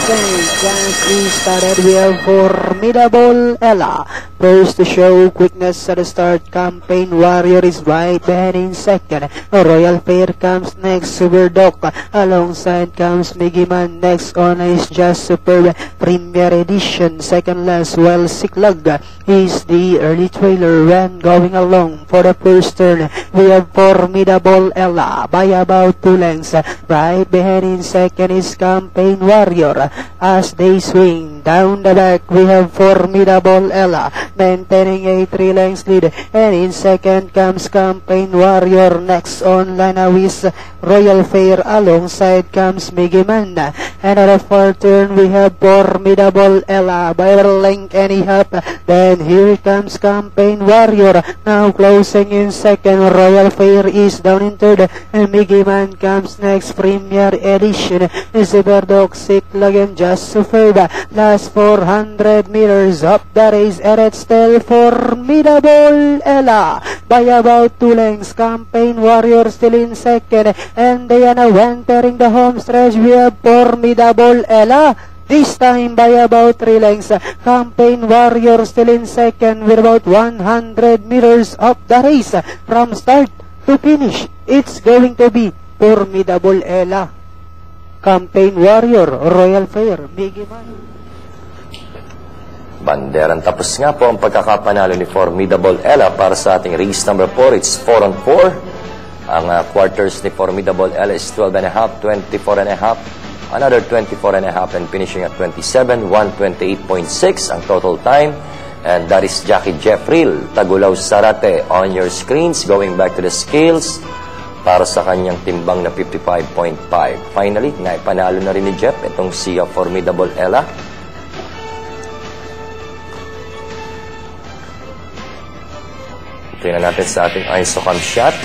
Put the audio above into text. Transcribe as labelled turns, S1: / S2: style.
S1: Just restarted. We have Formidable Ella. First to show quickness at the start. Campaign Warrior is right behind in second. Royal Fair comes next. Super Doc. Alongside comes Miggy Man. Next on is Just Superb. Premier Edition. Second last. Well, Siklag is the early trailer when going along for the first turn. We have Formidable Ella by about 2 lengths. Right behind in second is Campaign Warrior. As they swing down the back, we have Formidable Ella maintaining a 3 lengths lead, and in second comes Campaign Warrior. Next on lineup is Royal Fair. Alongside comes Miggy Man, and at the fourth turn we have Formidable Ella by a length and a half. Then here comes Campaign Warrior, now closing in second. Royal Fair is down in third, and Miggy Man comes next. Premier Edition, Ziberdog, Siklag, and Just Superb. Last 400 meters up the race, and it's still Formidable Ella by about 2 lengths. Campaign Warrior still in second, and they are now entering the home stretch. We have Formidable Ella this time by about 3 lengths. Campaign Warrior still in second with about 100 meters up the race. From start to finish, it's going to be Formidable Ella, Campaign Warrior, Royal Fair, Miggy Man.
S2: Banderan tapos nga po ang pagkakapanalo ni Formidable Ella para sa ating race number 4. It's 4 on 4. Ang quarters ni Formidable Ella is 12.5, 24.5, another 24.5, and finishing at 27, 128.6 ang total time. And that is Jackie Jeffril Tagulaw Sarate on your screens. Going back to the scales para sa kanyang timbang na 55.5. Finally, naipanalo na rin ni Jeff itong si Formidable Ella. Tingnan natin sa ating ISOCAM shot.